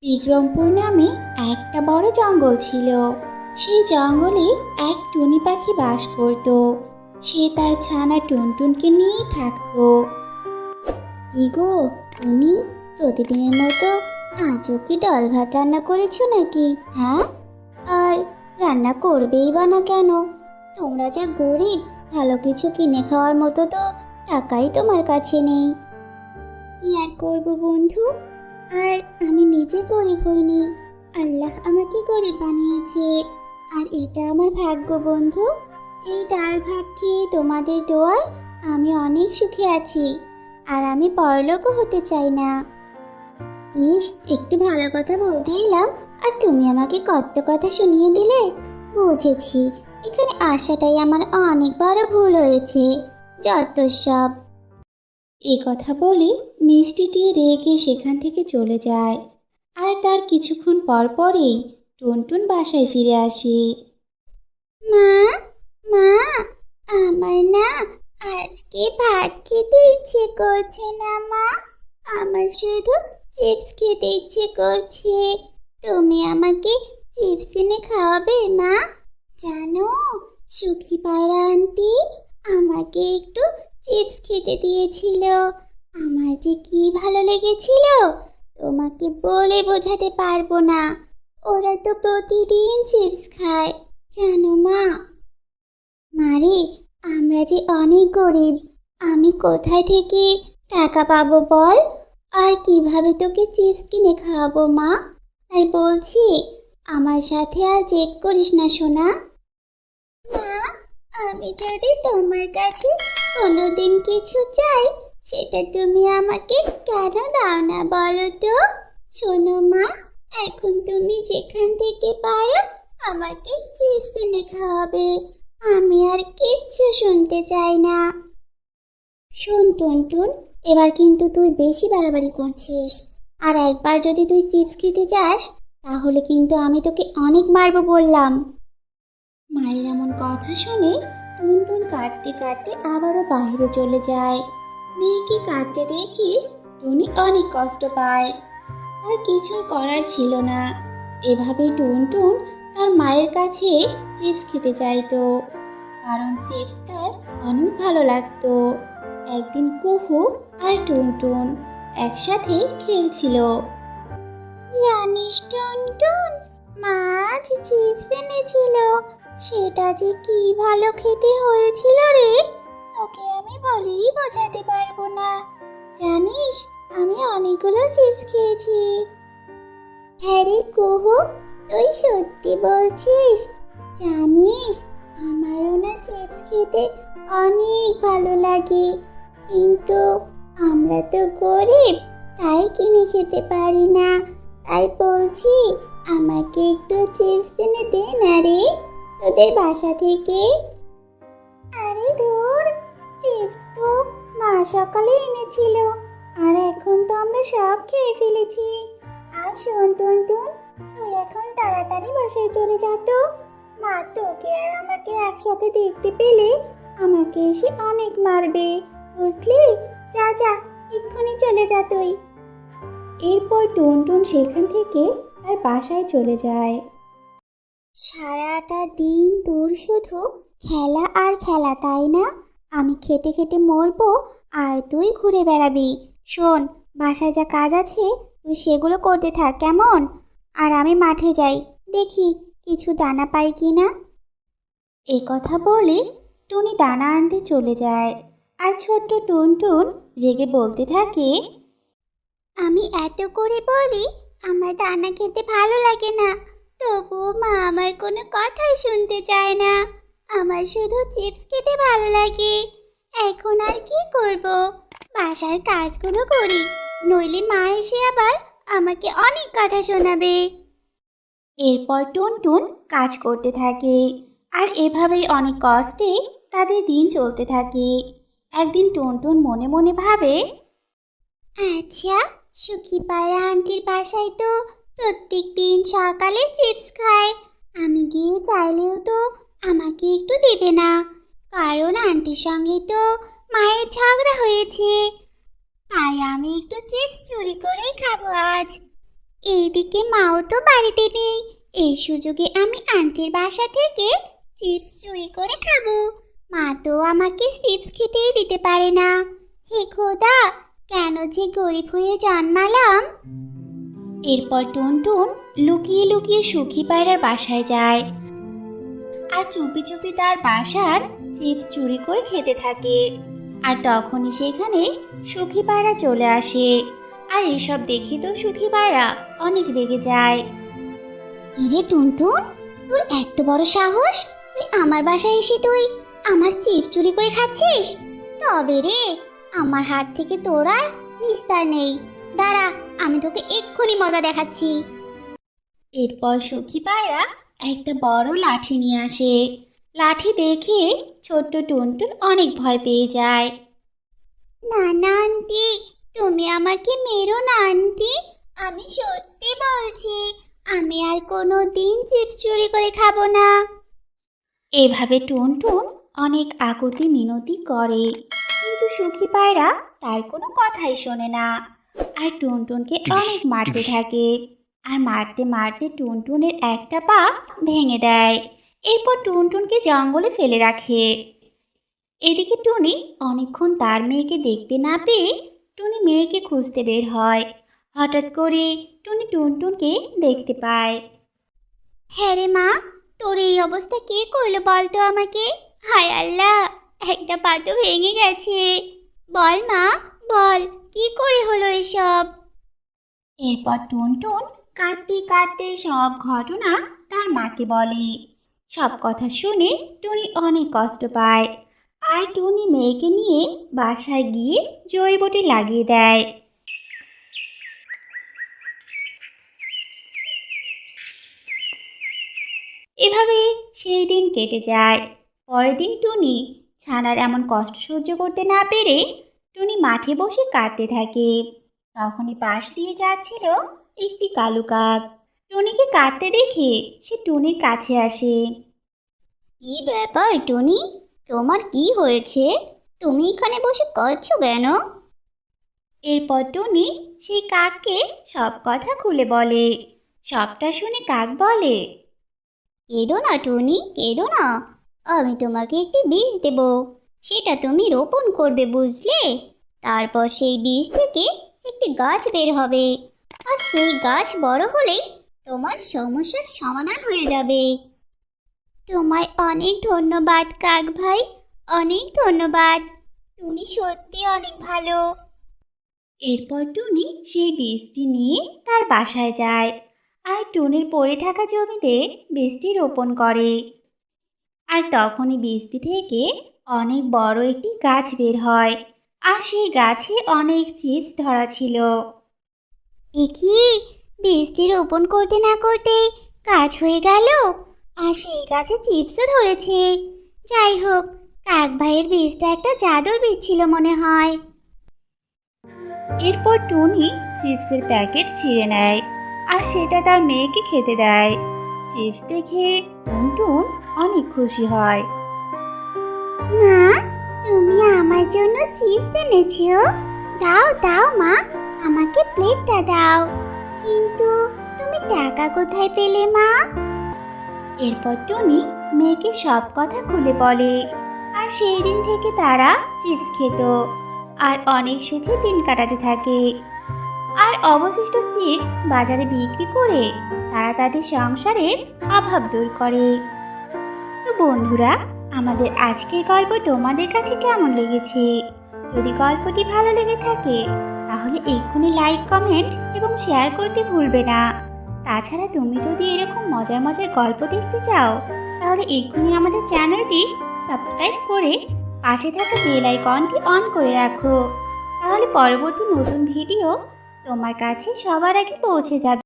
বিক্রমপুর নামে একটা বড় জঙ্গল ছিল। সেই জঙ্গলে এক টুনি পাখি বাস করত। সে তার ছানা টুনটুনকে নিয়েই থাকতো। কি গো টুনি, প্রতিদিনের মতো আজও কি ডাল ভাত রান্না করেছো নাকি? হ্যাঁ, আর রান্না করবেই বা না কেন? তোমরা যা গরিব, ভালো কিছু কিনে খাওয়ার মতো তো টাকাই তোমার কাছে নেই। কি আর করবো বন্ধু, আর আমি নিজে গরিব হইনি, আল্লাহ আমাকে গরিব বানিয়েছে। আর এটা আমার ভাগ্য বন্ধু। এই ডাল ভাত খেয়ে তোমাদের দোয়ায় আমি অনেক সুখে আছি, আর আমি বড়লোকও হতে চাই না। ইস, একটু ভালো কথা বলতে এলাম আর তুমি আমাকে কত কথা শুনিয়ে দিলে। বুঝেছি, এখানে আসাটাই আমার অনেক বড় ভুল হয়েছে। যত সব। এ কথা বলে মিষ্টিটি রেগে সেখান থেকে চলে যায়। আর তার কিছুক্ষণ পর পরেই টুনটুন বাসায় ফিরে আসে। মা, মা, আমার না আজকে ভাত খেতে ইচ্ছে করছে না মা। আমার শুধু চিপস খেতে ইচ্ছে করছে। তুমি আমাকে চিপস এনে খাওয়াবে মা? জানো, সুখী পায়রা আন্টি আমাকে একটু চিপস খেতে দিয়েছিল। আমার যে কি ভালো লেগেছিল, তোমাকে বলে বোঝাতে পারবো না। ওরা তো প্রতিদিন চিপস খায়, জানো মা। মারে, আমরা যে অনেক গরিব, আমি কোথায় থেকে টাকা পাবো বল? আর কিভাবে তোকে চিপস কিনে খাওয়াবো মা? তাই বলছি, আমার সাথে আর জেদ করিস না সোনা। মা, আমি যদি তোমার কাছে কোনোদিন কিছু চাই, সেটা তুমি আমাকে কেন দাও না বলো তো? শোনো মা, এখন তুমি যেখান থেকে পারো আমাকে চিপস এনে খাওয়াবে। আমি আর কিচ্ছু শুনতে চাই না। শোন টুনটুন, এবার কিন্তু তুই বেশি বাড়াবাড়ি করছিস। আর একবার যদি তুই চিপস খেতে যাস, তাহলে কিন্তু আমি তোকে অনেক মারবো বললাম। মায়ের এমন কথা শুনে টুনটুন কাঁদতে কাঁদতে আবারও বাইরে চলে যায়। মেয়েকে কাঁদতে দেখে টুনি অনেক কষ্ট পায়। আর কিছুই করার ছিল না। এভাবে টুনটুন তার মায়ের কাছে চিপস খেতে চাইতো, কারণ চিপস তার অনেক ভালো লাগতো। একদিন কুহু আর টুনটুন একসাথে খেলছিল। জানিস টুনটুন, মা আজ চিপস এনেছিল, সেটা যে কি ভালো খেতে হয়েছিল রে, তোকে আমি বলেই বোঝাতে পারবো না। জানিস, আমি অনেকগুলো চিপস খেয়েছি। হ্যাঁ রে কুহু, তুই সত্যি বলছিস? জানিস, আমারও না চিপস খেতে অনেক ভালো লাগে, কিন্তু আমরা তো গরিব, তাই কিনে খেতে পারি না। তাই বলছি, আমাকে একটু চিপস এনে দে না রে, তোদের বাসা থেকে। আরে ধুর, চিপস তো মা সকালে এনেছিল, আর এখন তো আমরা সব খেয়ে ফেলেছি। আর শোন টুনটুন, তুই এখন তাড়াতাড়ি বাসায় চলে যা তো। মা তোকে আর আমাকে একসাথে দেখতে পেলে আমাকে এসে অনেক মারবে, বুঝলি? যা যা, এক্ষুনি চলে যা তুই। এরপর টুনটুন সেখান থেকে তার বাসায় চলে যায়। সারাটা দিন তোর শুধু খেলা আর খেলা, তাই না? আমি খেটে খেটে মরবো আর তুই ঘুরে বেড়াবি। শোন, বাসায় যা কাজ আছে তুই সেগুলো করতে থাক, কেমন? আর আমি মাঠে যাই, দেখি কিছু দানা পাই কি না। এ কথা বলে টুনি দানা আনতে চলে যায়। আর ছোট্ট টুনটুন রেগে বলতে থাকে, আমি এত করে বলি আমার দানা খেতে ভালো লাগে না, তবুও মা আমার কোনো কথাই শুনতে চায় না। আমার শুধু চিপস খেতে ভালো লাগে। এখন আর কি করব? বাসার কাজগুলো করি, নইলে মা এসে আবার আমাকে অনেক কথা শোনাবে। এরপর টুনটুন কাজ করতে থাকে। আর এভাবেই অনেক কষ্টে তাদের দিন চলতে থাকে। একদিন টুনটুন মনে মনে ভাবে, আচ্ছা, সুখী পায়রা আন্টির বাসায় তো প্রত্যেক দিন সকালে চিপস খায়। আমি গিয়ে চাইলেও তো আমাকে একটু দেবে না, কারণ আন্টির সঙ্গে তো মায়ের ঝগড়া হয়েছে। তাই আমি একটু চিপস চুরি করেই খাবো আজ। এইদিকে মাও তো বাড়িতে নেই। এই সুযোগে আমি আন্টির বাসা থেকে চিপস চুরি করে খাবো। মা তো আমাকে চিপস খেতেই দিতে পারে না। হে খোদা, কেন যে গরিব হয়ে জন্মালাম। এরপর টুনটুন লুকিয়ে লুকিয়ে সুখী পায়রার বাসায় যায় আর চুপি চুপি তার বাসার চিপস চুরি করে খেতে থাকে। আর তখনই সেখানে সুখী পায়রা চলে আসে। আর এসব দেখে তো সুখী পায়রা অনেক রেগে যায়। কিরে টুনটুন, তোর এত বড় সাহস! তুই আমার বাসায় এসে তুই আমার চিপস চুরি করে খাচ্ছিস? তবে রে, আমার হাত থেকে তোর আর নিস্তার নেই। দাঁড়া, আমি তোকে এক্ষুনি মজা দেখাচ্ছি। এরপর সুখী পায়রা একটা বড় লাঠি নিয়ে আসে। লাঠি দেখে ছোট্ট টুনটুন অনেক ভয় পেয়ে যায়। না না আন্টি, তুমি আমাকে মেরো না আন্টি। আমি সত্যি বলছি, আমি আর কোনো দিন চিপস চুরি করে খাবো না। এভাবে টুনটুন অনেক আকুতি মিনতি করে, কিন্তু সুখী পায়রা তার কোনো কথাই শোনে না। আর টুনটুনকে অনেক মারতে থাকে। আর মারতে মারতে টুনটুনের একটা পা ভেঙে দেয়। এরপর টুনটুনকে জঙ্গলে ফেলে রাখে। এদিকে টুনি অনেকক্ষণ তার মেয়েকে দেখতে না পেয়ে টুনি মেয়েকে খুঁজতে বের হয়। হঠাৎ করে টুনি টুনটুনকে দেখতে পায়। হ্যাঁ রে মা, তোর এই অবস্থা কে করলো বলতো আমাকে? হায় আল্লাহ, একটা পা তো ভেঙে গেছে। বল মা, বল, কি করে হলো এসব? এরপর টুনটুন কাঁদতে কাঁদতে সব ঘটনা তার মাকে বলে। সব কথা শুনে টুনি অনেক কষ্ট পায়। আর টুনি মেয়েকে নিয়ে বাসায় গিয়ে জড়িবুটি লাগিয়ে দেয়। এভাবে সেই দিন কেটে যায়। পরের দিন টুনি ছানার এমন কষ্ট সহ্য করতে না পেরে টুনি মাঠে বসে কাঁদতে থাকে। তখনই পাশ দিয়ে যাচ্ছিল একটি কালো কাক। টুনিকে কাঁদতে দেখে সে টুনির কাছে আসে। কি ব্যাপার টুনি, তোমার কি হয়েছে? তুমি এখানে বসে কাঁদছো কেন? এরপর টুনি সেই কাককে সব কথা খুলে বলে। সবটা শুনে কাক বলে, কেঁদো না টুনি, কেঁদো না। আমি তোমাকে একটি বীজ দেব, সেটা তুমি রোপণ করবে, বুঝলে? তারপর সেই বীজ থেকে একটি গাছ বের হবে। আর সেই গাছ বড় হলেই তোমার সমস্যার সমাধান হয়ে যাবে। তোমায় অনেক ধন্যবাদ কাক ভাই, অনেক ধন্যবাদ। তুমি সত্যি অনেক ভালো। এরপর টুনি সেই বীজটি নিয়ে তার বাসায় যায় আর টুনির পড়ে থাকা জমিতে বীজটি রোপণ করে। আর তখনই বীজটি থেকে অনেক বড় একটি গাছ বের হয়। আর সেই গাছে অনেক চিপস ধরা ছিল। এ কি, বীজটি রোপণ করতে না করতেই গাছ হয়ে গেল! আর সেই গাছে চিপসও ধরেছে। যাই হোক, কাক ভাইয়ের বীজটা একটা জাদুর বীজ ছিল মনে হয়। এরপর টুনি চিপসের প্যাকেট ছিঁড়ে নেয় আর সেটা তার মেয়েকে খেতে দেয়। চিপস দেখে টুনটুন অনেক খুশি হয়। মা, তুমি আমার জন্য চিপস এনেছো? দাও দাও মা, আমাকে প্লেটটা দাও। কিন্তু তুমি টাকা কোথায় পেলে মা? এরপর টুনি মেয়েকে সব কথা খুলে বলে। আর সেই দিন থেকে তারা চিপস খেত আর অনেক সুখে দিন কাটাতে থাকে। আর অবশিষ্ট চিপস বাজারে বিক্রি করে তারা তাদের সংসারের অভাব দূর করে। তো বন্ধুরা, আমাদের আজকের গল্প তোমাদের কাছে কেমন লেগেছে? যদি গল্পটি ভালো লেগে থাকে তাহলে এক্ষুনি লাইক, কমেন্ট এবং শেয়ার করতে ভুলবে না। তাছাড়া তুমি যদি এরকম মজার মজার গল্প দেখতে চাও তাহলে এক্ষুনি আমাদের চ্যানেলটি সাবস্ক্রাইব করে পাশে থাকা বেল আইকনটি অন করে রাখো। তাহলে পরবর্তী নতুন ভিডিও তোমার কাছে সবার আগে পৌঁছে যাবে।